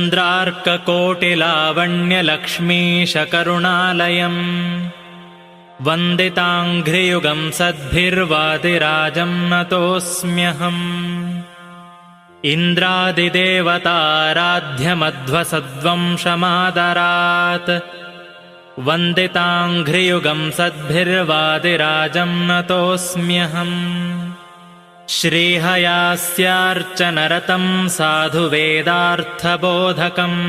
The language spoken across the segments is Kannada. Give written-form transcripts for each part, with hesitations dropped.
चन्द्रार्ककोटिलावण्यलक्ष्मीशकरुणालयम् वन्दिताङ्घ्रियुगं सद्भिर्वादिराजं नतोऽस्म्यहम्। इन्द्रादिदेवताराध्यमध्वसद्वंशमादरात् वन्दिताङ्घ्रियुगं सद्भिर्वादिराजं नतोऽस्म्यहम्। श्रीहयास्यार्चनरतं साधुवेदार्थबोधकम्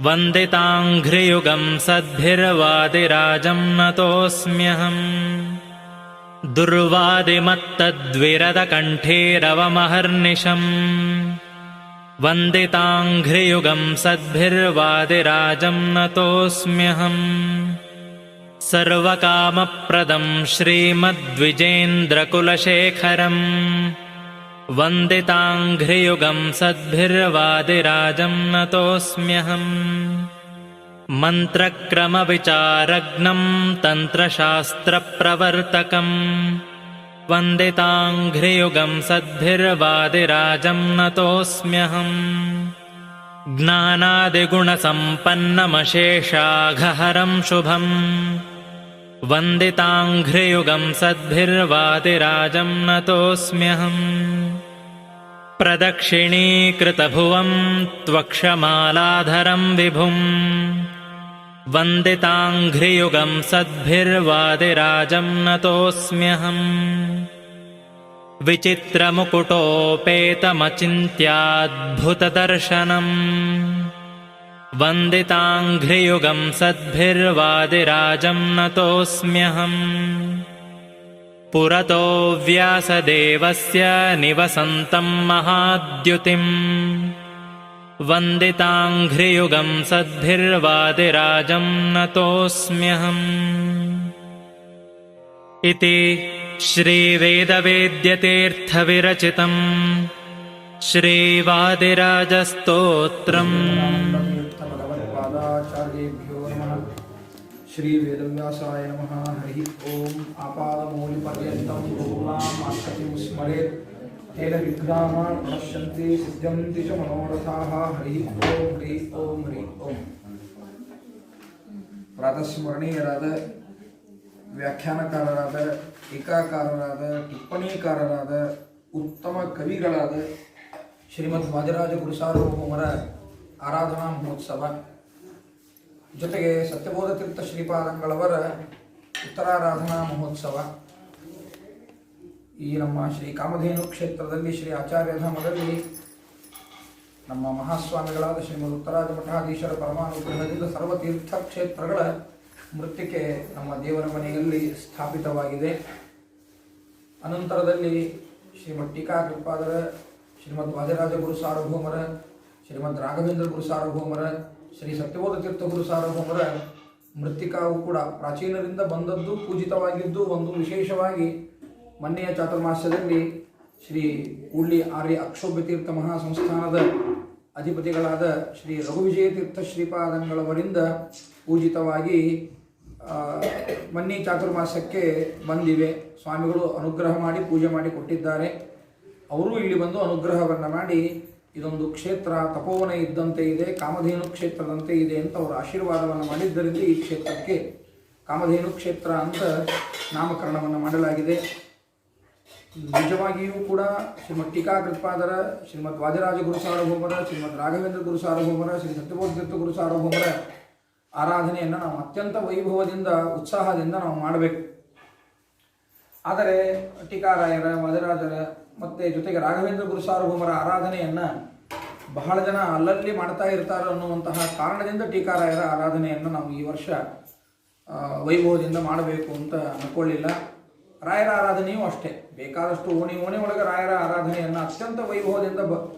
वन्दिताङ्घ्रियुगं सद्भिर्वादिराजं नतोऽस्म्यहम्। दुर्वादिमत्तद्विरदकण्ठेरवमहर्निशम् वन्दिताङ्घ्रियुगं सद्भिर्वादिराजं नतोऽस्म्यहम्। सर्वकामप्रदं श्रीमद्विजेन्द्रकुलशेखरम् वन्दिताङ्घ्रियुगं सद्भिर्वादिराजं नतोऽस्म्यहम्। मन्त्रक्रमविचारज्ञं तन्त्रशास्त्रप्रवर्तकम् वन्दिताङ्घ्रियुगं सद्भिर्वादिराजं नतोऽस्म्यहम्। ज्ञानादिगुणसम्पन्नमशेषाघहरं शुभम् वन्दिताङ्घ्रियुगं सद्भिर्वादिराजं नतोऽस्म्यहम्। प्रदक्षिणीकृतभुवं त्वक्षमालाधरं विभुम् वन्दिताङ्घ्रियुगं सद्भिर्वादिराजं नतोऽस्म्यहम्। विचित्रमुकुटोपेतमचिन्त्याद्भुतदर्शनम् वन्दिताङ्घ्रियुगं सद्भिर्वादिराजं नतोऽस्म्यहम्। पुरतो व्यासदेवस्य निवसन्तं महाद्युतिम् वन्दिताङ्घ्रियुगं सद्भिर्वादिराजं नतोऽस्म्यहम्। इति श्रीवेदवेद्यतीर्थविरचितं श्रीवादिराजस्तोत्रम्। श्रीवेदव्यासाय नमः। हरि ओम। आपादमौलिपर्यन्तं गुरूणामार्कतिं स्मरेत् तेन विघ्नाः प्रणश्यन्ति सिद्ध्यन्ति च मनोरथाः। हरि ओम हरि ओम हरि ओम। ಪ್ರಾತಸ್ಮರಣೀಯರಾದ ವ್ಯಾಖ್ಯಾನಕಾರರಾದ ಟೀಕಾಕಾರರಾದ ಟಿಪ್ಪಣಿಕಾರರಾದ ಉತ್ತಮ ಕವಿಗಳಾದ ಶ್ರೀಮದ್ ವಾದಿರಾಜ ಗುರುಸಾರ್ವಭೌಮರ ಆರಾಧನಾ ಮಹೋತ್ಸವ ಜೊತೆಗೆ ಸತ್ಯಬೋಧ ತೀರ್ಥ ಶ್ರೀಪಾದಂಗಳವರ ಉತ್ತರಾರಾಧನಾ ಮಹೋತ್ಸವ ಈ ನಮ್ಮ ಶ್ರೀ ಕಾಮಧೇನು ಕ್ಷೇತ್ರದಲ್ಲಿ ಶ್ರೀ ಆಚಾರ್ಯಧಾಮದಲ್ಲಿ ನಮ್ಮ ಮಹಾಸ್ವಾಮಿಗಳಾದ ಶ್ರೀಮದ್ ಉತ್ತರಾಜ ಮಠಾಧೀಶರ ಪರಮಾನುಗ್ರಹದಿಂದ ಸರ್ವತೀರ್ಥ ಕ್ಷೇತ್ರಗಳ ಮೃತ್ತಿಕೆ ನಮ್ಮ ದೇವರ ಮನೆಯಲ್ಲಿ ಸ್ಥಾಪಿತವಾಗಿದೆ. ಅನಂತರದಲ್ಲಿ ಶ್ರೀಮದ್ ಟೀಕಾಕೃಪಾದರ ಶ್ರೀಮದ್ ವಾದಿರಾಜ ಗುರು ಸಾರ್ವಭೌಮರ ಶ್ರೀಮದ್ ರಾಘವೇಂದ್ರ ಗುರು ಸಾರ್ವಭೌಮರ ಶ್ರೀ ಸತ್ಯಬೋಧ ತೀರ್ಥ ಗುರು ಸಾರ್ವಭೌಮರ ಮೃತ್ತಿಕಾವು ಕೂಡ ಪ್ರಾಚೀನರಿಂದ ಬಂದದ್ದು ಪೂಜಿತವಾಗಿದ್ದು ಒಂದು ವಿಶೇಷವಾಗಿ ಮೊನ್ನೆಯ ಚಾತುರ್ಮಾಸ್ಯದಲ್ಲಿ ಶ್ರೀ ಕೂಡ್ಲಿ ಆರ್ಯ ಅಕ್ಷೋಭ್ಯ ತೀರ್ಥ ಮಹಾಸಂಸ್ಥಾನದ ಅಧಿಪತಿಗಳಾದ ಶ್ರೀ ರಘುವಿಜಯ ತೀರ್ಥ ಶ್ರೀಪಾದಂಗಳವರಿಂದ ಪೂಜಿತವಾಗಿ ಮೊನ್ನೆ ಚಾತುರ್ಮಾಸಕ್ಕೆ ಬಂದಿವೆ. ಸ್ವಾಮಿಗಳು ಅನುಗ್ರಹ ಮಾಡಿ ಪೂಜೆ ಮಾಡಿ ಕೊಟ್ಟಿದ್ದಾರೆ. ಅವರು ಇಲ್ಲಿ ಬಂದು ಅನುಗ್ರಹವನ್ನು ಮಾಡಿ ಇದೊಂದು ಕ್ಷೇತ್ರ ತಪೋವನ ಇದ್ದಂತೆ ಇದೆ, ಕಾಮಧೇನು ಕ್ಷೇತ್ರದಂತೆ ಇದೆ ಅಂತ ಅವರು ಆಶೀರ್ವಾದವನ್ನು ಮಾಡಿದ್ದರಿಂದ ಈ ಕ್ಷೇತ್ರಕ್ಕೆ ಕಾಮಧೇನು ಕ್ಷೇತ್ರ ಅಂತ ನಾಮಕರಣವನ್ನು ಮಾಡಲಾಗಿದೆ. ನಿಜವಾಗಿಯೂ ಕೂಡ ಶ್ರೀಮದ್ ಟೀಕಾಕೃತ್ಪಾದರ ಶ್ರೀಮದ್ ವಾದಿರಾಜ ಗುರು ಸಾರ್ವಭೌಮರ ಶ್ರೀಮದ್ ರಾಘವೇಂದ್ರ ಗುರು ಸಾರ್ವಭೌಮರ ಶ್ರೀ ಸತ್ಯಬೋಧ ತೀರ್ಥ ಗುರು ಸಾರ್ವಭೌಮರ ಆರಾಧನೆಯನ್ನು ನಾವು ಅತ್ಯಂತ ವೈಭವದಿಂದ ಉತ್ಸಾಹದಿಂದ ನಾವು ಮಾಡಬೇಕು. ಆದರೆ ಟೀಕಾರಾಯರ ವಾದಿರಾಜರ ಮತ್ತು ಜೊತೆಗೆ ರಾಘವೇಂದ್ರ ಗುರು ಸಾರ್ವಭೌಮರ ಆರಾಧನೆಯನ್ನು ಬಹಳ ಜನ ಅಲ್ಲಲ್ಲಿ ಮಾಡ್ತಾ ಇರ್ತಾರೆ ಅನ್ನುವಂತಹ ಕಾರಣದಿಂದ ಟೀಕಾರಾಯರ ಆರಾಧನೆಯನ್ನು ನಾವು ಈ ವರ್ಷ ವೈಭವದಿಂದ ಮಾಡಬೇಕು ಅಂತ ಅಂದ್ಕೊಳ್ಳಿಲ್ಲ. ರಾಯರ ಆರಾಧನೆಯೂ ಅಷ್ಟೇ, ಬೇಕಾದಷ್ಟು ಓಣಿ ಒಳಗೆ ರಾಯರ ಆರಾಧನೆಯನ್ನು ಅತ್ಯಂತ ವೈಭವದಿಂದ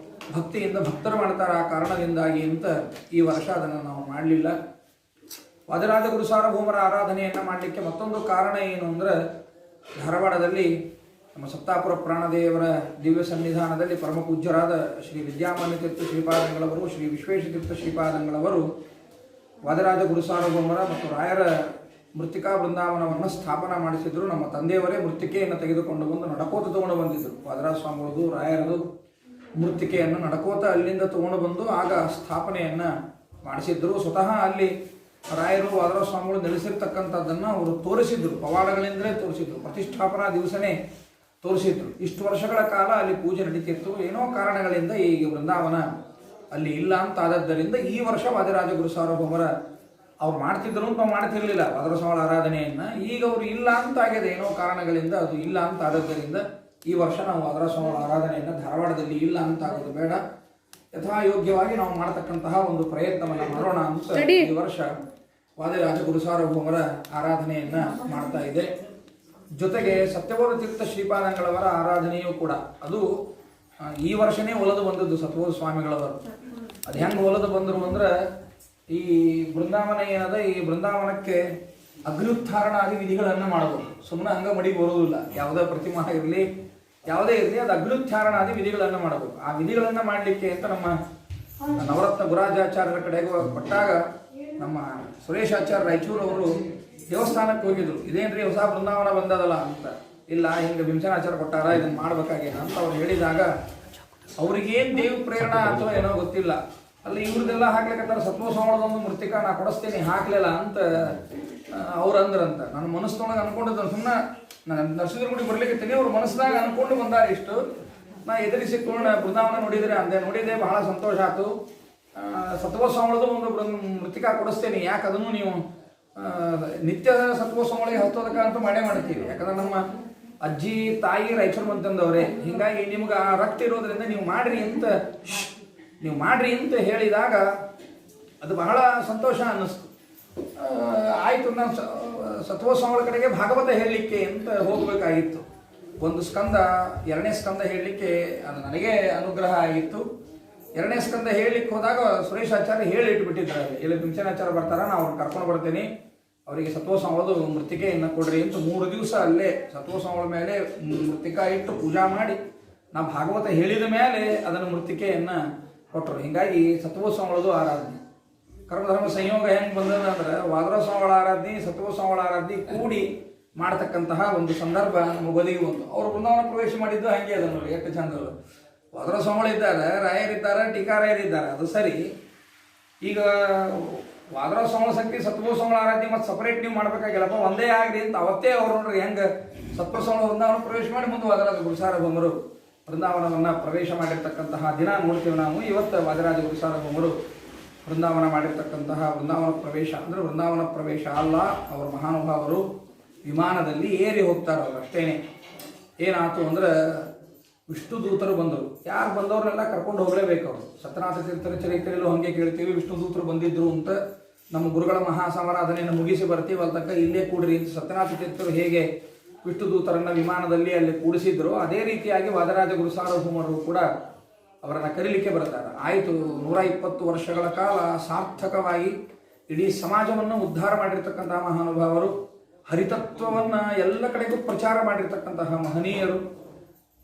ಭಕ್ತಿಯಿಂದ ಭಕ್ತರು ಮಾಡ್ತಾರೆ. ಆ ಕಾರಣದಿಂದಾಗಿ ಅಂತ ಈ ವರ್ಷ ಅದನ್ನು ನಾವು ಮಾಡಲಿಲ್ಲ. ವಾದಿರಾಜ ಗುರು ಸಾರ್ವಭೌಮರ ಆರಾಧನೆಯನ್ನು ಮಾಡಲಿಕ್ಕೆ ಮತ್ತೊಂದು ಕಾರಣ ಏನು ಅಂದರೆ, ಧಾರವಾಡದಲ್ಲಿ ನಮ್ಮ ಸತ್ತಾಪುರ ಪ್ರಾಣದೇವರ ದಿವ್ಯ ಸನ್ನಿಧಾನದಲ್ಲಿ ಪರಮ ಪೂಜ್ಯರಾದ ಶ್ರೀ ವಿದ್ಯಾಮಾನ್ಯ ತೀರ್ಥ ಶ್ರೀಪಾದಂಗಳವರು, ಶ್ರೀ ವಿಶ್ವೇಶ ತೀರ್ಥ ಶ್ರೀಪಾದಂಗಳವರು ವಾದಿರಾಜ ಗುರು ಸಾರ್ವಭೌಮರ ಮತ್ತು ರಾಯರ ಮೃತ್ತಿಕಾ ಬೃಂದಾವನವನ್ನು ಸ್ಥಾಪನಾ ಮಾಡಿಸಿದ್ರು. ನಮ್ಮ ತಂದೆಯವರೇ ಮೃತ್ತಿಕೆಯನ್ನು ತೆಗೆದುಕೊಂಡು ಬಂದು ನಡಕೋತ ತಗೊಂಡು ಬಂದಿದ್ದರು. ವಾದಿರಾಜ ಸ್ವಾಮಿಗಳದು, ರಾಯರದು ಮೃತ್ತಿಕೆಯನ್ನು ನಡ್ಕೋತ ಅಲ್ಲಿಂದ ತಗೊಂಡು ಬಂದು ಆಗ ಸ್ಥಾಪನೆಯನ್ನು ಮಾಡಿಸಿದ್ರು. ಸ್ವತಃ ಅಲ್ಲಿ ರಾಯರು ವಾದರಾಜ ಸ್ವಾಮಿಗಳು ನೆಲೆಸಿರ್ತಕ್ಕಂಥದ್ದನ್ನು ಅವರು ತೋರಿಸಿದ್ರು, ಪವಾಡಗಳಿಂದಲೇ ತೋರಿಸಿದ್ರು, ಪ್ರತಿಷ್ಠಾಪನಾ ದಿವಸನೇ ತೋರಿಸಿದ್ರು. ಇಷ್ಟು ವರ್ಷಗಳ ಕಾಲ ಅಲ್ಲಿ ಪೂಜೆ ನಡೀತಿತ್ತು. ಏನೋ ಕಾರಣಗಳಿಂದ ಈಗ ಬೃಂದಾವನ ಅಲ್ಲಿ ಇಲ್ಲ ಅಂತ ಆದದ್ದರಿಂದ ಈ ವರ್ಷ ವಾದಿರಾಜ ಗುರು ಸಾರ್ವಭೌಮರ ಅವ್ರು ಮಾಡ್ತಿದ್ರು ಅಂತ ನಾವು ಮಾಡ್ತಿರ್ಲಿಲ್ಲ ವಾದರಾಜ ಸ್ವಾಮಿಗಳ ಆರಾಧನೆಯನ್ನು. ಈಗ ಅವರು ಇಲ್ಲ ಅಂತ ಆಗಿದೆ, ಏನೋ ಕಾರಣಗಳಿಂದ ಅದು ಇಲ್ಲ ಅಂತ ಆದದ್ದರಿಂದ ಈ ವರ್ಷ ನಾವು ವಾದರಾಜ ಸ್ವಾಮಿಗಳ ಆರಾಧನೆಯನ್ನು ಧಾರವಾಡದಲ್ಲಿ ಇಲ್ಲ ಅಂತ ಆಗೋದು ಬೇಡ, ಯಥಾಯೋಗ್ಯವಾಗಿ ನಾವು ಮಾಡತಕ್ಕಂತಹ ಒಂದು ಪ್ರಯತ್ನವನ್ನು ಮಾಡೋಣ ಅಂತ ಈ ವರ್ಷ ವಾದಿರಾಜ ಗುರು ಸಾರ್ವಭೌಮರ ಆರಾಧನೆಯನ್ನು ಮಾಡ್ತಾ ಇದೆ. ಜೊತೆಗೆ ಸತ್ಯಬೋಧ ತೀರ್ಥ ಶ್ರೀಪಾದಂಗಳವರ ಆರಾಧನೆಯೂ ಕೂಡ ಅದು ಈ ವರ್ಷನೇ ಒಲದು ಬಂದದ್ದು. ಸತ್ಯಬೋಧ ಸ್ವಾಮಿಗಳವರು ಅದು ಹೆಂಗೆ ಒಲದು ಬಂದರು ಅಂದ್ರೆ, ಈ ಬೃಂದಾವನ ಏನದ, ಈ ಬೃಂದಾವನಕ್ಕೆ ಅಗ್ನಿಯುತ್ಥಾರಣಾದಿ ವಿಧಿಗಳನ್ನು ಮಾಡಬಹುದು. ಸುಮ್ಮನೆ ಹಂಗೆ ಮಡಿ ಬರೋದಿಲ್ಲ. ಯಾವುದೇ ಪ್ರತಿಮಾ ಇರಲಿ ಯಾವುದೇ ಇರಲಿ, ಅದು ಅಗ್ನಿಯುತ್ಥಾರಣಾದಿ ವಿಧಿಗಳನ್ನು ಮಾಡಬಹುದು. ಆ ವಿಧಿಗಳನ್ನು ಮಾಡಲಿಕ್ಕೆ ಅಂತ ನಮ್ಮ ನವರತ್ನ ಗುರಾಜಾಚಾರ್ಯರ ಕಡೆಗೆ ಕೊಟ್ಟಾಗ ನಮ್ಮ ಸುರೇಶಾಚಾರ್ಯ ರಾಯಚೂರು ಅವರು ದೇವಸ್ಥಾನಕ್ಕೆ ಹೋಗಿದ್ರು. ಇದೇನ್ರಿ ಹೊಸ ಬೃಂದಾವನ ಬಂದದಲ್ಲ ಅಂತ. ಇಲ್ಲ, ಹಿಂಗೆ ಭೀಮಸೇನಾಚಾರ್ಯ ಕೊಟ್ಟಾರ, ಇದನ್ನು ಮಾಡ್ಬೇಕಾಗೇನ ಅಂತ ಅವ್ರು ಹೇಳಿದಾಗ ಅವ್ರಿಗೇನು ದೇವ ಪ್ರೇರಣಾ ಅಥವಾ ಏನೋ ಗೊತ್ತಿಲ್ಲ. ಅಲ್ಲಿ ಇವ್ರದ್ದೆಲ್ಲ ಹಾಕ್ಲಿಕ್ಕಂತಾರೆ, ಸತ್ವ ಸ್ವಾಮಿಗಳದೊಂದು ಮೃತ್ತಿಕಾ ನಾ ಕೊಡಿಸ್ತೀನಿ ಹಾಕ್ಲಿಲ್ಲ ಅಂತ ಅವ್ರು ಅಂದ್ರಂತ. ನನ್ನ ಮನಸ್ಸೊಳಗೆ ಅನ್ಕೊಂಡಿದ್ದ ಸುಮ್ಮನೆ ನಾನು ನರಸಿಂಹಗುಡಿ ಬರ್ಲಿಕ್ಕೆ ಅವ್ರ ಮನಸ್ಸಿನಾಗ ಅನ್ಕೊಂಡು ಬಂದಾರೆ ಇಷ್ಟು. ನಾ ಎದುರಿಸಿಕೊಂಡು ಬೃಂದಾವನ ನೋಡಿದ್ರೆ ಅಂದೆ, ನೋಡಿದೆ, ಬಹಳ ಸಂತೋಷ ಆಯ್ತು. ಸತ್ವ ಸ್ವಾಮಿಗಳದು ಒಂದು ಮೃತ್ತಿಕಾ ಕೊಡಿಸ್ತೇನೆ, ಯಾಕೆ ಅದನ್ನು ನೀವು ನಿತ್ಯ ಸತ್ವ ಸ್ವಾಮಿಗಳಿಗೆ ಹತ್ತೋದಕ್ಕಂತೂ ಮಾಡೇ ಮಾಡ್ತೀವಿ. ಯಾಕಂದ್ರೆ ನಮ್ಮ ಅಜ್ಜಿ ತಾಯಿ ರಾಯಚೂರು ಅಂತಂದವ್ರೆ, ಹಿಂಗಾಗಿ ನಿಮ್ಗೆ ಆ ರಕ್ತ ಇರೋದ್ರಿಂದ ನೀವು ಮಾಡ್ರಿ ಅಂತ ಹೇಳಿದಾಗ ಅದು ಬಹಳ ಸಂತೋಷ ಅನ್ನಿಸ್ತು. ಆಯಿತು, ನಾನು ಸತ್ವ ಸ್ವಾಮಿಗಳ ಕಡೆಗೆ ಭಾಗವತ ಹೇಳಲಿಕ್ಕೆ ಅಂತ ಹೋಗಬೇಕಾಗಿತ್ತು. ಒಂದು ಸ್ಕಂದ, ಎರಡನೇ ಸ್ಕಂದ ಹೇಳಲಿಕ್ಕೆ ಅದು ನನಗೆ ಅನುಗ್ರಹ ಆಗಿತ್ತು. ಎರಡನೇ ಸ್ಕಂದ ಹೇಳಲಿಕ್ಕೆ ಹೋದಾಗ ಸುರೇಶಾಚಾರ್ಯ ಹೇಳಿ ಇಟ್ಬಿಟ್ಟಿದ್ದಾರೆ, ಇಲ್ಲಿ ಭೀಮಸೇನಾಚಾರ್ಯ ಬರ್ತಾರ, ನಾನು ಅವ್ರನ್ನ ಕರ್ಕೊಂಡು ಬರ್ತೇನೆ, ಅವರಿಗೆ ಸತ್ವ ಸ್ವಾಮಿಗಳದು ಮೃತ್ತಿಕೆಯನ್ನು ಕೊಡ್ರಿ ಅಂತ 3 ದಿವಸ ಅಲ್ಲೇ ಸತ್ವ ಸ್ವಾಮಿಗಳ ಮೇಲೆ ಮೃತ್ತಿಕಾ ಇಟ್ಟು ಪೂಜಾ ಮಾಡಿ ನಾವು ಭಾಗವತ ಹೇಳಿದ ಮೇಲೆ ಅದನ್ನು ಮೃತ್ತಿಕೆಯನ್ನು ಕೊಟ್ಟರು. ಹೀಗಾಗಿ ಸತ್ವ ಸ್ವಾಮಿಗಳದು ಆರಾಧನೆ ಕರ್ಮಧರ್ಮ ಸಂಯೋಗ ಹೆಂಗೆ ಬಂದದ ಅಂದ್ರೆ, ವಾದರಾಜ ಸ್ವಾಮಿಗಳ ಆರಾಧನೆ ಸತ್ವ ಸ್ವಾಮಿಗಳ ಆರಾಧನೆ ಕೂಡಿ ಮಾಡತಕ್ಕಂತಹ ಒಂದು ಸಂದರ್ಭ ನಮಗೆ ಬಂತು. ಅವರು ಬೃಂದಾವನ ಪ್ರವೇಶ ಮಾಡಿದ್ದು ಹಾಗೆ ಅದ ನೋಡಿ, ಎಷ್ಟು ಚಂದಗಳು. ವಾದರಾಜ ಸ್ವಾಮಿಗಳಿದ್ದಾರೆ, ರಾಯರಿದ್ದಾರೆ, ಟೀಕಾರಾಯರಿದ್ದಾರೆ, ಅದು ಸರಿ. ಈಗ ವಾದರಾಜ ಸ್ವಾಮಿಗಳ ಶಕ್ತಿ ಸತ್ವ ಸ್ವಾಮಿಗಳ ಆರಾಧನೆ ಮತ್ತು ಸಪರೇಟ್ ನೀವು ಮಾಡಬೇಕಾಗಿಲ್ಲಪ್ಪ, ಒಂದೇ ಆಗಲಿ ಅಂತ ಅವತ್ತೇ ಅವ್ರು ನೋಡ್ರಿ ಹೆಂಗೆ ಸತ್ವ ಸ್ವಾಮಿಗಳ ವೃಂದಾವನ ಪ್ರವೇಶ ಮಾಡಿ ಮುಂದೆ ವಾದರಾಜ ಗುರು ಸಾರ್ವಭೌಮರು ಬೃಂದಾವನವನ್ನು ಪ್ರವೇಶ ಮಾಡಿರ್ತಕ್ಕಂತಹ ದಿನ ನೋಡ್ತೀವಿ ನಾವು. ಇವತ್ತು ವಾದರಾಜ ಗುರು ಸಾರ್ವಭೌಮರು ಬೃಂದಾವನ ಮಾಡಿರ್ತಕ್ಕಂತಹ ವೃಂದಾವನ ಪ್ರವೇಶ ಅಂದರೆ ವೃಂದಾವನ ಪ್ರವೇಶ ಅಲ್ಲ, ಅವರು ಮಹಾನುಭಾವರು ವಿಮಾನದಲ್ಲಿ ಏರಿ ಹೋಗ್ತಾರೆ. ಅವರು ಅಷ್ಟೇನೆ. ಏನಾಯ್ತು ಅಂದ್ರೆ ವಿಷ್ಣು ದೂತರು ಬಂದರು. ಯಾರು ಬಂದವ್ರನ್ನೆಲ್ಲ ಕರ್ಕೊಂಡು ಹೋಗಲೇಬೇಕು ಅವರು. ಸತ್ಯನಾಥ ತೀರ್ಥರ ಚರಿತ್ರೆಯಲ್ಲೂ ಹಾಗೆ ಕೇಳ್ತೀವಿ, ವಿಷ್ಣು ದೂತರು ಬಂದಿದ್ರು ಅಂತ. ನಮ್ಮ ಗುರುಗಳ ಮಹಾಸಮಾರಾಧನೆಯನ್ನು ಮುಗಿಸಿ ಬರ್ತೀವಿ, ಅಲ್ಲಿ ತನಕ ಇಲ್ಲೇ ಕೂಡ್ರಿ ಅಂತ ಸತ್ಯನಾಥ ತೀರ್ಥರು ಹೇಗೆ ವಿಷ್ಣು ದೂತರನ್ನು ವಿಮಾನದಲ್ಲಿ ಅಲ್ಲಿ ಕೂಡಿಸಿದ್ರು, ಅದೇ ರೀತಿಯಾಗಿ ವಾದರಾಜ ಗುರು ಸಾರ್ವಭೌಮರು ಕೂಡ ಅವರನ್ನು ಕರೀಲಿಕ್ಕೆ ಬರ್ತಾರೆ. ಆಯಿತು, 120 ವರ್ಷಗಳ ಕಾಲ ಸಾರ್ಥಕವಾಗಿ ಇಡೀ ಸಮಾಜವನ್ನು ಉದ್ಧಾರ ಮಾಡಿರ್ತಕ್ಕಂತಹ ಮಹಾನುಭಾವರು, ಹರಿತತ್ವವನ್ನು ಎಲ್ಲ ಕಡೆಗೂ ಪ್ರಚಾರ ಮಾಡಿರ್ತಕ್ಕಂತಹ ಮಹನೀಯರು.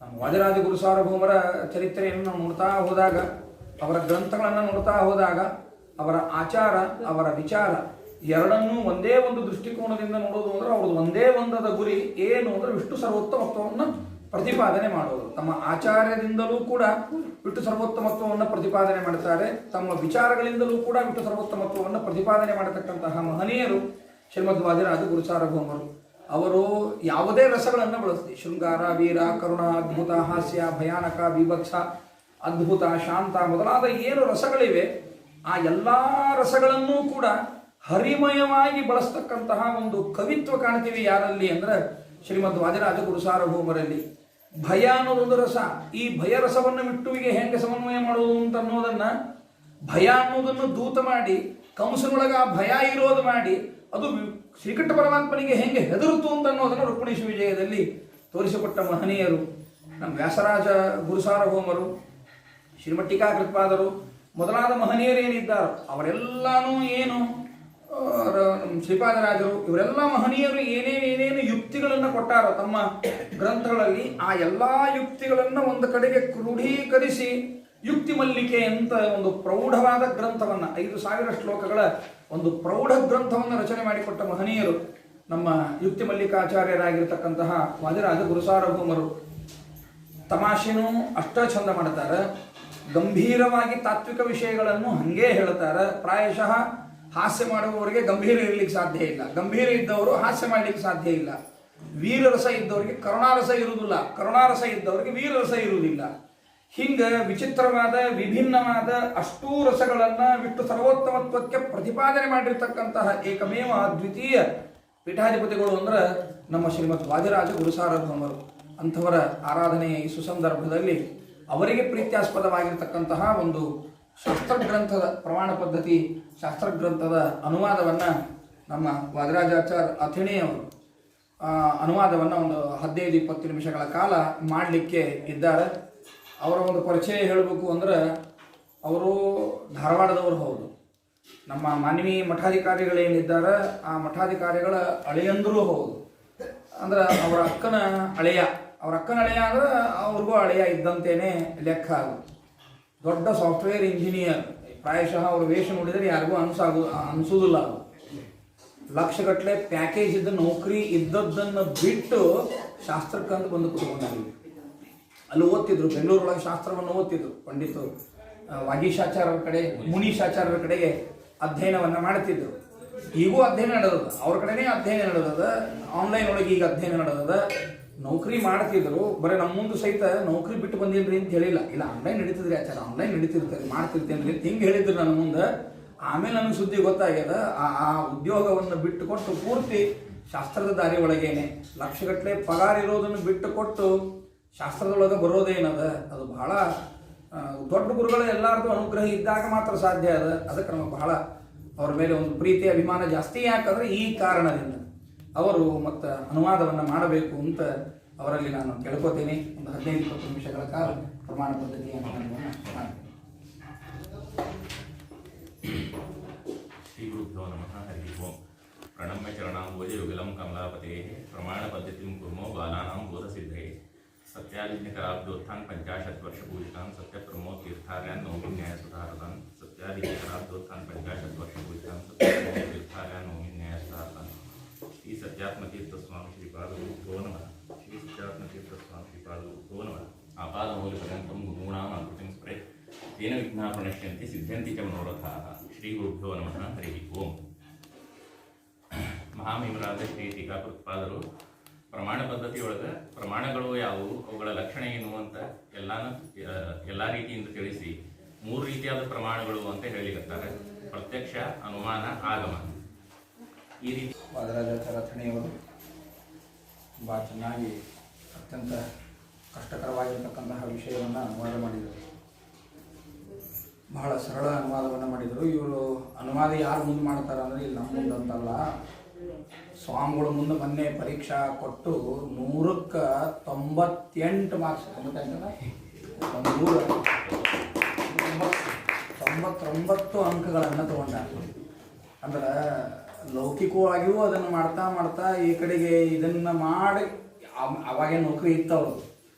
ನಮ್ಮ ವಾದಿರಾಜ ಗುರು ಸಾರ್ವಭೌಮರ ಚರಿತ್ರೆಯನ್ನು ನಾವು ನೋಡ್ತಾ ಹೋದಾಗ, ಅವರ ಗ್ರಂಥಗಳನ್ನು ನೋಡ್ತಾ ಹೋದಾಗ, ಅವರ ಆಚಾರ ಅವರ ವಿಚಾರ ಎರಡನ್ನೂ ಒಂದೇ ಒಂದು ದೃಷ್ಟಿಕೋನದಿಂದ ನೋಡೋದು ಅಂದ್ರೆ ಅವ್ರದ್ದು ಒಂದೇ ಒಂದದ ಗುರಿ ಏನು ಅಂದ್ರೆ ವಿಷ್ಣು ಸರ್ವೋತ್ತಮತ್ವವನ್ನು ಪ್ರತಿಪಾದನೆ ಮಾಡೋದು. ತಮ್ಮ ಆಚಾರ್ಯದಿಂದಲೂ ಕೂಡ ವಿಷ್ಣು ಸರ್ವೋತ್ತಮತ್ವವನ್ನು ಪ್ರತಿಪಾದನೆ ಮಾಡ್ತಾರೆ, ತಮ್ಮ ವಿಚಾರಗಳಿಂದಲೂ ಕೂಡ ವಿಷ್ಣು ಸರ್ವೋತ್ತಮತ್ವವನ್ನು ಪ್ರತಿಪಾದನೆ ಮಾಡತಕ್ಕಂತಹ ಮಹನೀಯರು ಶ್ರೀಮದ್ ವಾದಿರಾಜ ಗುರು ಸಾರ್ವಭೌಮರು. ಅವರು ಯಾವುದೇ ರಸಗಳನ್ನು ಬಳಸ್ತಿ, ಶೃಂಗಾರ, ವೀರ, ಕರುಣ, ಅದ್ಭುತ, ಹಾಸ್ಯ, ಭಯಾನಕ, ವಿಭತ್ಸ, ಅದ್ಭುತ, ಶಾಂತ ಮೊದಲಾದ ಏನು ರಸಗಳಿವೆ ಆ ಎಲ್ಲ ರಸಗಳನ್ನೂ ಕೂಡ ಹರಿಮಯವಾಗಿ ಬಳಸ್ತಕ್ಕಂತಹ ಒಂದು ಕವಿತ್ವ ಕಾಣ್ತೀವಿ ಯಾರಲ್ಲಿ ಅಂದ್ರೆ ಶ್ರೀಮದ್ ವಾದಿರಾಜ ಗುರು ಸಾರ್ವಭೌಮರಲ್ಲಿ. ಭಯ ಅನ್ನೋದೊಂದು ರಸ. ಈ ಭಯ ರಸವನ್ನು ವಿಟ್ಟುವಿಗೆ ಹೆಂಗೆ ಸಮನ್ವಯ ಮಾಡೋದು ಅಂತ ಅನ್ನೋದನ್ನ, ಭಯ ಅನ್ನೋದನ್ನು ದೂತ ಮಾಡಿ ಕಂಸನೊಳಗ ಆ ಭಯ ಇರೋದು ಮಾಡಿ ಅದು ಶ್ರೀಕೃಷ್ಣ ಪರಮಾತ್ಮನಿಗೆ ಹೆಂಗೆ ಹೆದರುತ್ತು ಅಂತ ಅನ್ನೋದನ್ನು ರುಕ್ಮಿಣೀಶ ವಿಜಯದಲ್ಲಿ ತೋರಿಸಿಕೊಟ್ಟ ಮಹನೀಯರು ನಮ್ಮ ವ್ಯಾಸರಾಜ ಗುರು ಸಾರ್ವಭೌಮರು, ಶ್ರೀಮಠ್ ಕೃತ್ಪಾದರು ಮೊದಲಾದ ಮಹನೀಯರು ಏನಿದ್ದಾರೋ ಅವರೆಲ್ಲಾನು ಏನು ಶ್ರೀಪಾದರಾಜರು ಇವರೆಲ್ಲ ಮಹನೀಯರು ಏನೇನು ಯುಕ್ತಿಗಳನ್ನು ಕೊಟ್ಟಾರೋ ತಮ್ಮ ಗ್ರಂಥಗಳಲ್ಲಿ, ಆ ಎಲ್ಲ ಯುಕ್ತಿಗಳನ್ನು ಒಂದು ಕಡೆಗೆ ಕ್ರೋಢೀಕರಿಸಿ ಯುಕ್ತಿ ಮಲ್ಲಿಕೆ ಅಂತ ಒಂದು ಪ್ರೌಢವಾದ ಗ್ರಂಥವನ್ನು 5000 ಶ್ಲೋಕಗಳ ಒಂದು ಪ್ರೌಢ ಗ್ರಂಥವನ್ನು ರಚನೆ ಮಾಡಿಕೊಟ್ಟ ಮಹನೀಯರು ನಮ್ಮ ಯುಕ್ತಿ ಮಲ್ಲಿಕಾಚಾರ್ಯರಾಗಿರ್ತಕ್ಕಂತಹ ವಾದಿರಾಜ ಗುರು ಸಾರ್ವಭೌಮರು. ತಮಾಷೆನೂ ಅಷ್ಟ ಚಂದ ಮಾಡ್ತಾರೆ, ಗಂಭೀರವಾಗಿ ತಾತ್ವಿಕ ವಿಷಯಗಳನ್ನು ಹಂಗೆ ಹೇಳ್ತಾರೆ. ಪ್ರಾಯಶಃ ಹಾಸ್ಯ ಮಾಡುವವರಿಗೆ ಗಂಭೀರ ಇರ್ಲಿಕ್ಕೆ ಸಾಧ್ಯ ಇಲ್ಲ, ಗಂಭೀರ ಇದ್ದವರು ಹಾಸ್ಯ ಮಾಡಲಿಕ್ಕೆ ಸಾಧ್ಯ ಇಲ್ಲ. ವೀರರಸ ಇದ್ದವರಿಗೆ ಕರುಣಾರಸ ಇರುವುದಿಲ್ಲ, ಕರುಣಾರಸ ಇದ್ದವರಿಗೆ ವೀರರಸ ಇರುವುದಿಲ್ಲ. ಹಿಂಗ ವಿಚಿತ್ರವಾದ ವಿಭಿನ್ನವಾದ ಅಷ್ಟೂ ರಸಗಳನ್ನ ಬಿಟ್ಟು ಸರ್ವೋತ್ತಮತ್ವಕ್ಕೆ ಪ್ರತಿಪಾದನೆ ಮಾಡಿರ್ತಕ್ಕಂತಹ ಏಕಮೇವ ದ್ವಿತೀಯ ಪೀಠಾಧಿಪತಿಗಳು ಅಂದ್ರೆ ನಮ್ಮ ಶ್ರೀಮದ್ ವಾದಿರಾಜ ಗುರುಸಾರ್ವಭೌಮರು. ಅಂಥವರ ಆರಾಧನೆಯ ಈ ಸುಸಂದರ್ಭದಲ್ಲಿ ಅವರಿಗೆ ಪ್ರೀತ್ಯಾಸ್ಪದವಾಗಿರ್ತಕ್ಕಂತಹ ಒಂದು ಶಾಸ್ತ್ರಗ್ರಂಥದ ಪ್ರಮಾಣ ಪದ್ಧತಿ ಶಾಸ್ತ್ರಗ್ರಂಥದ ಅನುವಾದವನ್ನು ನಮ್ಮ ವಾದಿರಾಜಾಚಾರ್ಯ ಅಥಿಣಿಯವರು ಅನುವಾದವನ್ನು ಒಂದು 15-20 ನಿಮಿಷಗಳ ಕಾಲ ಮಾಡಲಿಕ್ಕೆ ಇದ್ದಾರೆ. ಅವರ ಒಂದು ಪರಿಚಯ ಹೇಳಬೇಕು ಅಂದ್ರೆ ಅವರು ಧಾರವಾಡದವರು ಹೌದು. ನಮ್ಮ ಮಾನವೀ ಮಠಾಧಿಕಾರಿಗಳೇನಿದ್ದಾರೆ ಆ ಮಠಾಧಿಕಾರಿಗಳ ಅಳೆಯಂದರೂ ಹೌದು. ಅಂದ್ರೆ ಅವರ ಅಕ್ಕನ ಅಳೆಯ ಅಂದ್ರೆ ಅವ್ರಿಗೂ ಅಳೆಯ ಇದ್ದಂತೇನೆ ಲೆಕ್ಕ ಆಗುತ್ತೆ. ದೊಡ್ಡ ಸಾಫ್ಟ್ವೇರ್ ಇಂಜಿನಿಯರ್, ಪ್ರಾಯಶಃ ಅವ್ರ ವೇಷ ನೋಡಿದರೆ ಯಾರಿಗೂ ಅನಿಸೋದಿಲ್ಲ. ಅದು ಲಕ್ಷಗಟ್ಟಲೆ ಪ್ಯಾಕೇಜ್ ಇದ್ದ ನೌಕರಿ ಇದ್ದದ್ದನ್ನು ಬಿಟ್ಟು ಶಾಸ್ತ್ರಕ್ಕಂತ ಬಂದು ಕೂತ್ಕೊಂಡಾಗಿದ್ವಿ. ಅಲ್ಲಿ ಓದ್ತಿದ್ರು, ಬೆಂಗಳೂರೊಳಗೆ ಶಾಸ್ತ್ರವನ್ನು ಓದ್ತಿದ್ರು. ಪಂಡಿತರು ವಾಗೀಶಾಚಾರ್ಯರ ಕಡೆ, ಮುನೀಶಾಚಾರ್ಯರ ಕಡೆಗೆ ಅಧ್ಯಯನವನ್ನು ಮಾಡ್ತಿದ್ರು. ಈಗೂ ಅಧ್ಯಯನ ನಡೆದದ, ಅವ್ರ ಕಡೆನೇ ಅಧ್ಯಯನ ನಡೆದದ. ಆನ್ಲೈನ್ ಒಳಗೆ ಈಗ ಅಧ್ಯಯನ ನಡೆದದ. ನೌಕರಿ ಮಾಡ್ತಿದ್ರು. ಬರೀ ನಮ್ಮ ಮುಂದೆ ಸಹಿತ ನೌಕರಿ ಬಿಟ್ಟು ಬಂದೇನ್ರಿ ಅಂತ ಹೇಳಿಲ್ಲ. ಇಲ್ಲ, ಆನ್ಲೈನ್ ನಡೀತಿದ್ರಿ ಆಚಾರ, ಆನ್ಲೈನ್ ನಡೀತಿರ್ತಾರೆ, ಮಾಡ್ತಿರ್ತೇನ್ರಿ ಅಂತ ಹಿಂಗೆ ಹೇಳಿದ್ರು ನನ್ನ ಮುಂದೆ. ಆಮೇಲೆ ನನಗೆ ಸುದ್ದಿ ಗೊತ್ತಾಗ್ಯದ, ಆ ಉದ್ಯೋಗವನ್ನು ಬಿಟ್ಟು ಕೊಟ್ಟು ಪೂರ್ತಿ ಶಾಸ್ತ್ರದ ದಾರಿ ಒಳಗೇನೆ ಲಕ್ಷಗಟ್ಟಲೆ ಪಗಾರ ಇರೋದನ್ನು ಬಿಟ್ಟು ಕೊಟ್ಟು ಶಾಸ್ತ್ರದೊಳಗೆ ಬರೋದೇನದ, ಅದು ಬಹಳ ದೊಡ್ಡ ಗುರುಗಳ ಎಲ್ಲರದು ಅನುಗ್ರಹ ಇದ್ದಾಗ ಮಾತ್ರ ಸಾಧ್ಯ ಅದ. ಅದಕ್ಕೆ ನಮಗೆ ಬಹಳ ಅವ್ರ ಮೇಲೆ ಒಂದು ಪ್ರೀತಿ ಅಭಿಮಾನ ಜಾಸ್ತಿ. ಯಾಕಂದರೆ ಈ ಕಾರಣದಿಂದ ಅವರು ಮತ್ತು ಅನುವಾದವನ್ನು ಮಾಡಬೇಕು ಅಂತ ಅವರಲ್ಲಿ ನಾನು ಕೇಳ್ಕೊತೀನಿ. ಒಂದು 15-20 ನಿಮಿಷಗಳ ಕಾಲ ಪ್ರಮಾಣ ಪದ್ಧತಿಯ ಮಾಡ್ತೀನಿ. ಶ್ರೀ ಗುರುಭ್ಯೋ ನಮಃ. ಹರಿ ಓಂ. ಪ್ರಣಮ್ಯ ಚರಣಾಂಬೋಜ ಯುಗಲಂ ಕಮಲಾಪತೆ ಪ್ರಮಾಣ ಪದ್ಧತಿಂ ಕುರ್ಮೋ ಬಾಲಾನಾಂ ಬೋಧಸಿದ್ಧೇ ಸತ್ಯಾದಿಜ್ಞಕರಾಬ್ದೋತ್ಥಾನ್ 50 ವರ್ಷಪೂಜಿತಾನ್ ಸತ್ಯಪ್ರಮೋ ತೀರ್ಥಾರ್ಯಾನ್ ನೌಮಿ ನ್ಯಾಯಸುಧಾರತಾನ್ ಸತ್ಯಾದಿಜ್ಞಕರಾಬ್ದೋತ್ಥಾನ್ 50 ವರ್ಷಪೂಜಿತಾನ್ ಸತ್ಯಪ್ರಮೋ ತೀರ್ಥಾರ್ಯಾನ್ ನೌಮಿ ನ್ಯಾಯಸುಧಾರತಾನ್ ಶ್ರೀ ಸತ್ಯಾತ್ಮತೀರ್ಥ ಸ್ವಾಮಿ ಶ್ರೀಪಾದಗುರುಭ್ಯೋ ನಮಃ. ಶ್ರೀ ಸತ್ಯಾತ್ಮತೀರ್ಥ ಸ್ವಾಮಿ ಶ್ರೀಪಾದಗುರುಭ್ಯೋ ನಮಃ. ಆಪಾದಮೌಲಿಪರ್ಯಂತಂ ಗುರುಣಾಂ ಆಕೃತಿಂ ಸ್ಮರೆ ತೇನ ವಿಘ್ನಾಃ ಪ್ರಣಶ್ಯಂತಿ ಸಿದ್ಧ್ಯಂತಿ ಚ ಮನೋರಥಾಃ. ಶ್ರೀ ಗುರುಭ್ಯೋ ನಮಃ. ಹರಿ ಓಂ. ಮಹಾಮಹಿಮರಾದ ಶ್ರೀ ಟೀಕಾಕೃತ್ಪಾದರು ಪ್ರಮಾಣ ಪದ್ಧತಿಯೊಳಗೆ ಪ್ರಮಾಣಗಳು ಯಾವುವು, ಅವುಗಳ ಲಕ್ಷಣ ಏನು ಅಂತ ಎಲ್ಲ ರೀತಿಯಿಂದ ತಿಳಿಸಿ 3 ರೀತಿಯಾದ ಪ್ರಮಾಣಗಳು ಅಂತ ಹೇಳಿಕತ್ತಾರೆ. ಪ್ರತ್ಯಕ್ಷ, ಅನುಮಾನ, ಆಗಮ. ಈ ರೀತಿ ವಾದರಾಜಾಚಾರ್ಯ ಅಥಣಿಯವರು ತುಂಬ ಚೆನ್ನಾಗಿ ಅತ್ಯಂತ ಕಷ್ಟಕರವಾಗಿರ್ತಕ್ಕಂತಹ ವಿಷಯವನ್ನು ಅನುವಾದ ಮಾಡಿದರು. ಬಹಳ ಸರಳ ಅನುವಾದವನ್ನು ಮಾಡಿದರು. ಇವರು ಅನುವಾದ ಯಾರು ಮುಂದೆ ಮಾಡ್ತಾರೆ ಅಂದರೆ ಇಲ್ಲಿ ನಮ್ಮ ಮುಂದೆ ಅಂತಲ್ಲ, ಸ್ವಾಮಿಗಳು ಮುಂದೆ ಮೊನ್ನೆ ಪರೀಕ್ಷಾ ಕೊಟ್ಟು 100ಕ್ಕೆ 98 ಮಾರ್ಕ್ಸ್, 99 ಅಂಕಗಳನ್ನು ತಗೊಂಡಾರ. ಅಂದ್ರೆ ಲೌಕಿಕವಾಗಿಯೂ ಅದನ್ನು ಮಾಡ್ತಾ ಈ ಕಡೆಗೆ ಇದನ್ನು ಮಾಡಿ ಅವಾಗೇ ನೌಕರಿ ಇತ್ತವರು.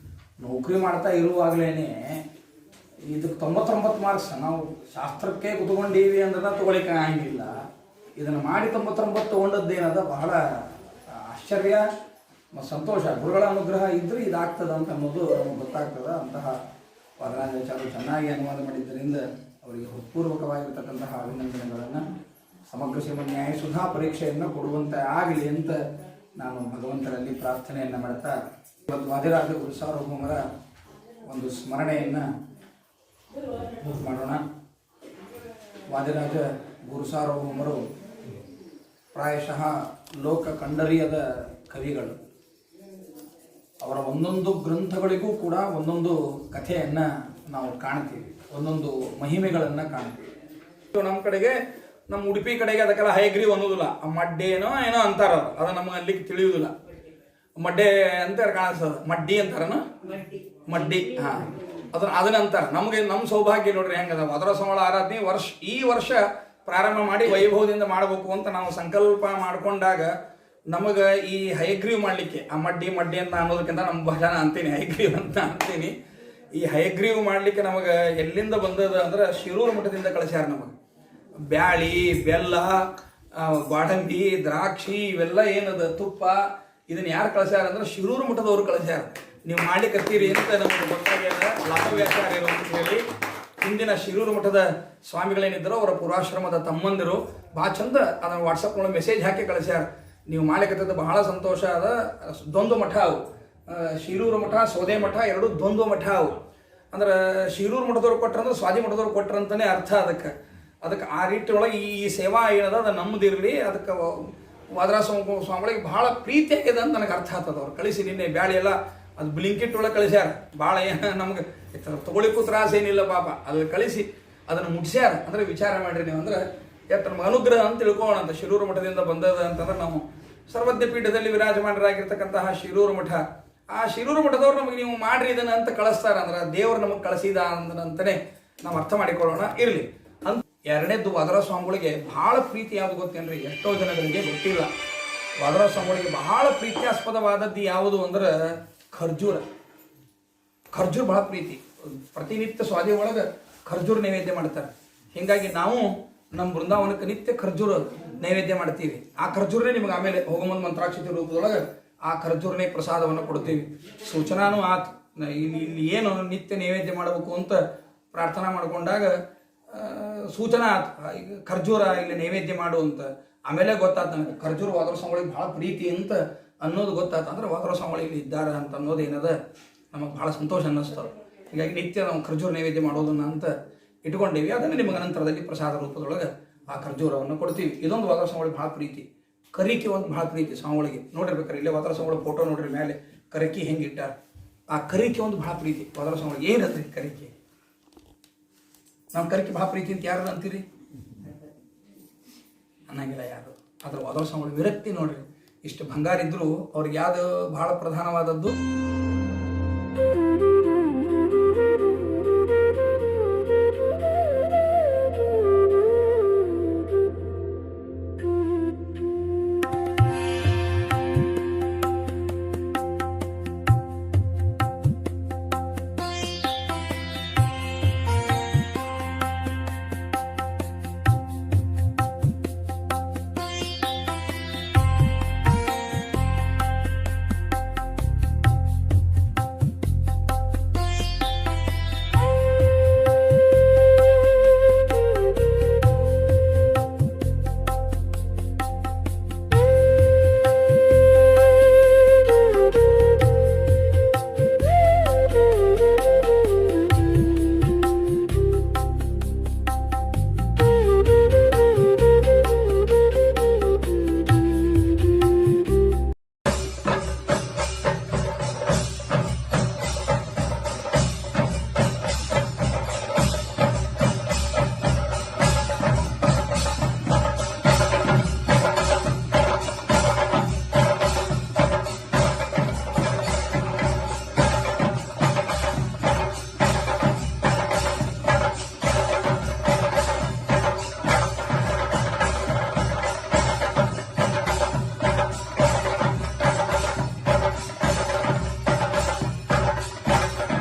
ನೌಕರಿ ಮಾಡ್ತಾ ಇರುವಾಗಲೇ ಇದಕ್ಕೆ 99 ಮಾರ್ಕ್ಸ್. ನಾವು ಶಾಸ್ತ್ರಕ್ಕೆ ಕುತ್ಕೊಂಡೀವಿ ಅಂದ್ರೆ ತಗೊಳಿಕ್ಕೆ ಆಗಂಗಿಲ್ಲ. ಇದನ್ನು ಮಾಡಿ 99 ತೊಗೊಂಡದ್ದೇನದ ಬಹಳ ಆಶ್ಚರ್ಯ ಮತ್ತು ಸಂತೋಷ. ಗುರುಗಳ ಅನುಗ್ರಹ ಇದ್ದರೆ ಇದಾಗ್ತದೆ ಅಂತ ಅನ್ನೋದು ನಮಗೆ ಗೊತ್ತಾಗ್ತದೆ. ಅಂತಹ ವಾದರಾಜಾಚಾರ್ಯರು ಚೆನ್ನಾಗಿ ಅನುವಾದ ಮಾಡಿದ್ದರಿಂದ ಅವರಿಗೆ ಹೃತ್ಪೂರ್ವಕವಾಗಿರ್ತಕ್ಕಂತಹ ಅಭಿನಂದನೆಗಳನ್ನು, ಸಮಗ್ರ ಶ್ರೀಮದ್ ನ್ಯಾಯಸುಧಾ ಪರೀಕ್ಷೆಯನ್ನು ಕೊಡುವಂತೆ ಆಗಲಿ ಅಂತ ನಾನು ಭಗವಂತರಲ್ಲಿ ಪ್ರಾರ್ಥನೆಯನ್ನು ಮಾಡ್ತಾ ವಾದಿರಾಜ ಗುರುಸಾರ್ವಭೌಮರ ಒಂದು ಸ್ಮರಣೆಯನ್ನು ಮಾಡೋಣ. ವಾದಿರಾಜ ಗುರುಸಾರ್ವಭೌಮರು ಪ್ರಾಯಶಃ ಲೋಕ ಕಂಡರಿಯದ ಕವಿಗಳು. ಅವರ ಒಂದೊಂದು ಗ್ರಂಥಗಳಿಗೂ ಕೂಡ ಒಂದೊಂದು ಕಥೆಯನ್ನು ನಾವು ಕಾಣ್ತೀವಿ, ಒಂದೊಂದು ಮಹಿಮೆಗಳನ್ನು ಕಾಣ್ತೀವಿ. ನಮ್ಮ ಕಡೆಗೆ, ನಮ್ಮ ಉಡುಪಿ ಕಡೆಗೆ ಅದಕ್ಕೆಲ್ಲ ಹೈಗ್ರೀವ್ ಅನ್ನೋದಿಲ್ಲ, ಮಡ್ಡೇನೋ ಏನೋ ಅಂತಾರ, ಅದು ನಮಗೆ ಅಲ್ಲಿ ತಿಳಿಯುವುದಿಲ್ಲ. ಮಡ್ಡೆ ಅಂತ ಕಾಣಿಸ್ತದ, ಮಡ್ಡಿ ಅಂತಾರನ, ಮಡ್ಡಿ. ಹಾಂ, ಅದನ್ನ ಅಂತಾರೆ. ನಮಗೆ ನಮ್ಮ ಸೌಭಾಗ್ಯ ನೋಡ್ರಿ ಹೆಂಗದ. ಅದರ ಸಂಬಳ ಆರಾಧನೆ ಈ ವರ್ಷ ಪ್ರಾರಂಭ ಮಾಡಿ ವೈಭವದಿಂದ ಮಾಡಬೇಕು ಅಂತ ನಾವು ಸಂಕಲ್ಪ ಮಾಡಿಕೊಂಡಾಗ ನಮಗೆ ಈ ಹಯಗ್ರೀವ್ ಮಾಡಲಿಕ್ಕೆ, ಆ ಮಡ್ಡಿ ಅಂತ ಅನ್ನೋದಕ್ಕಿಂತ ನಮ್ಮ ಭಾಷಾನ ಅಂತೀನಿ, ಹಯಗ್ರೀವ್ ಅಂತ ಅಂತೀನಿ. ಈ ಹಯಗ್ರೀವ್ ಮಾಡಲಿಕ್ಕೆ ನಮಗೆ ಎಲ್ಲಿಂದ ಬಂದದ ಅಂದ್ರೆ ಶಿರೂರು ಮಠದಿಂದ ಕಳಿಸ್ಯಾರ. ನಮಗೆ ಬ್ಯಾಳಿ, ಬೆಲ್ಲ, ಗೋಡಂಬಿ, ದ್ರಾಕ್ಷಿ ಇವೆಲ್ಲ ಏನದ, ತುಪ್ಪ, ಇದನ್ನ ಯಾರು ಕಳಿಸ್ಯಾರ ಅಂದ್ರೆ ಶಿರೂರು ಮಠದವ್ರು ಕಳಿಸ್ಯಾರ. ನೀವು ಮಾಡ್ಲಿಕ್ಕತ್ತೀರಿ ಅಂತ ನಮಗೆ ಗೊತ್ತಾಗ್ಯದ. ಲಾಭವ್ಯಾಚಾರ್ಯರು ಅಂತ ಹೇಳಿ ಹಿಂದಿನ ಶಿರೂರು ಮಠದ ಸ್ವಾಮಿಗಳೇನಿದ್ದರು ಅವರ ಪೂರ್ವಾಶ್ರಮದ ತಮ್ಮಂದಿರು ಭಾಳ ಚಂದ ಅದನ್ನು ವಾಟ್ಸಪ್ನೊಳಗೆ ಮೆಸೇಜ್ ಹಾಕಿ ಕಳಿಸ್ಯಾರ. ನೀವು ಮಾಡ್ಲಿಕ್ಕತ್ತದ ಬಹಳ ಸಂತೋಷ ಅದ. ದ್ವಂದ್ವ ಮಠ ಅವು, ಶಿರೂರು ಮಠ ಸೌದೆ ಮಠ ಎರಡು ದ್ವಂದ್ವ ಮಠ ಅವು. ಅಂದ್ರೆ ಶಿರೂರು ಮಠದವ್ರು ಕೊಟ್ರಂದ್ರೆ ಸ್ವಾದಿ ಮಠದವ್ರು ಕೊಟ್ರಂತಾನೆ ಅರ್ಥ. ಅದಕ್ಕೆ ಆ ರೀತಿಯೊಳಗೆ ಈ ಸೇವಾ ಏನದ ಅದು ನಮ್ಮದಿರಲಿ. ಅದಕ್ಕೆ ವಾದರಾಜ ಸ್ವಾಮಿಗಳಿಗೆ ಭಾಳ ಪ್ರೀತಿ ಆಗಿದೆ ಅಂತ ನನಗೆ ಅರ್ಥ ಆಗ್ತದೆ. ಅವ್ರು ಕಳಿಸಿ ನಿನ್ನೆ ಬ್ಯಾಳಿ ಎಲ್ಲ ಅದು ಬ್ಲಿಂಕಿಟ್ ಒಳಗೆ ಕಳಿಸ್ಯಾರ. ಭಾಳ ನಮ್ಗೆ ತೊಗೊಳಿಕ್ಕೂ ತ್ರಾಸ ಏನಿಲ್ಲ ಪಾಪ. ಅಲ್ಲಿ ಕಳಿಸಿ ಅದನ್ನು ಮುಟ್ಸ್ಯಾರ. ಅಂದರೆ ವಿಚಾರ ಮಾಡಿರಿ ನೀವು, ಅಂದ್ರೆ ಎಷ್ಟು ನಮ್ಗೆ ಅನುಗ್ರಹ ಅಂತ ತಿಳ್ಕೊಳ್ಳೋಣ ಅಂತ. ಶಿರೂರು ಮಠದಿಂದ ಬಂದದ ಅಂತಂದ್ರೆ ನಾವು ಸರ್ವಜ್ಞ ಪೀಠದಲ್ಲಿ ವಿರಾಜಮಾನರಾಗಿರ್ತಕ್ಕಂತಹ ಶಿರೂರು ಮಠ, ಆ ಶಿರೂರು ಮಠದವ್ರು ನಮಗೆ ನೀವು ಮಾಡ್ರಿ ಇದನ್ನ ಅಂತ ಕಳಿಸ್ತಾರ. ಅಂದ್ರೆ ದೇವ್ರು ನಮಗೆ ಕಳಿಸಿದ ಅಂತಲೇ ನಾವು ಅರ್ಥ ಮಾಡಿಕೊಳ್ಳೋಣ. ಇರಲಿ ಅಂತ. ಎರಡನೇದ್ದು ವಾದರಾಜ ಸ್ವಾಮಿಗಳಿಗೆ ಭಾಳ ಪ್ರೀತಿ ಯಾವುದು ಗೊತ್ತೇನ್ರಿ? ಎಷ್ಟೋ ಜನಗಳಿಗೆ ಗೊತ್ತಿಲ್ಲ. ವಾದರಾಜ ಸ್ವಾಮಿಗಳಿಗೆ ಬಹಳ ಪ್ರೀತ್ಯಾಸ್ಪದವಾದದ್ದು ಯಾವುದು ಅಂದ್ರೆ ಖರ್ಜೂರ. ಖರ್ಜೂರ ಬಹಳ ಪ್ರೀತಿ. ಪ್ರತಿನಿತ್ಯ ಸ್ವಾದಿ ಒಳಗೆ ಖರ್ಜೂರ ನೈವೇದ್ಯ ಮಾಡ್ತಾರೆ. ಹೀಗಾಗಿ ನಾವು ನಮ್ಮ ಬೃಂದಾವನಕ್ಕೆ ನಿತ್ಯ ಖರ್ಜೂರ ನೈವೇದ್ಯ ಮಾಡ್ತೀವಿ. ಆ ಖರ್ಜೂರನೇ ನಿಮ್ಗೆ ಆಮೇಲೆ ಹೋಗಮಂದು ಮಂತ್ರಾಕ್ಷತೆ ರೂಪದೊಳಗೆ ಆ ಖರ್ಜೂರನೇ ಪ್ರಸಾದವನ್ನು ಕೊಡ್ತೀವಿ. ಸೂಚನಾನು ಆತು. ಇಲ್ಲಿ ಏನು ನಿತ್ಯ ನೈವೇದ್ಯ ಮಾಡಬೇಕು ಅಂತ ಪ್ರಾರ್ಥನಾ ಮಾಡ್ಕೊಂಡಾಗ ಸೂಚನಾ ಆತು, ಈಗ ಖರ್ಜೂರ ಇಲ್ಲಿ ನೈವೇದ್ಯ ಮಾಡು ಅಂತ. ಆಮೇಲೆ ಗೊತ್ತಾಯ್ತು ನನಗೆ ಖರ್ಜೂರ ವಾದರಾಜ ಸ್ವಾಮಿಗಳಿಗೆ ಭಾಳ ಪ್ರೀತಿ ಅಂತ ಅನ್ನೋದು ಗೊತ್ತಾಯ್ತು. ಅಂದ್ರೆ ವಾದರಾಜ ಸ್ವಾಮಿಗಳು ಇಲ್ಲಿ ಇದ್ದಾರೆ ಅಂತ ಅನ್ನೋದು ಏನದ ನಮಗೆ ಭಾಳ ಸಂತೋಷ ಅನ್ನಿಸ್ತದೆ. ಹೀಗಾಗಿ ನಿತ್ಯ ನಾವು ಖರ್ಜೂರ ನೈವೇದ್ಯ ಮಾಡೋದನ್ನ ಅಂತ ಇಟ್ಕೊಂಡೀವಿ. ಅದನ್ನು ನಿಮಗೆ ನಂತರದಲ್ಲಿ ಪ್ರಸಾದ ರೂಪದೊಳಗೆ ಆ ಖರ್ಜೂರವನ್ನು ಕೊಡ್ತೀವಿ. ಇದೊಂದು ವಾದರಾಜ ಸ್ವಾಮಿಗಳಿಗೆ ಭಾಳ ಪ್ರೀತಿ. ಕರಿಕೆ ಒಂದು ಭಾಳ ಪ್ರೀತಿ ಸ್ವಾಮಿಗಳಿಗೆ. ನೋಡಿರ್ಬೇಕಾರೆ ಇಲ್ಲೇ ವಾದರಾಜ ಸ್ವಾಮಿಗಳ ಫೋಟೋ ನೋಡ್ರಿ, ಮೇಲೆ ಕರಿಕೆ ಹೆಂಗೆ ಇಟ್ಟಾರ. ಆ ಕರಿಕೆ ಒಂದು ಭಾಳ ಪ್ರೀತಿ ವಾದರಾಜ ಸ್ವಾಮಿಗಳಿಗೆ. ಏನಂದ್ರಿ ಕರಿಕೆ? ನಮ್ಮ ಕರಿಕೆ ಭಾಳ ಪ್ರೀತಿ ಅಂತ ಯಾರು ಅಂತೀರಿ? ಅನ್ನಂಗಿಲ್ಲ ಯಾರು. ಅದ್ರ ವಾದರಾಜ ಸ್ವಾಮಿಗಳ ವಿರಕ್ತಿ ನೋಡ್ರಿ. ಇಷ್ಟು ಬಂಗಾರ ಇದ್ರು ಅವ್ರಿಗೆ ಯಾವುದು ಭಾಳ ಪ್ರಧಾನವಾದದ್ದು?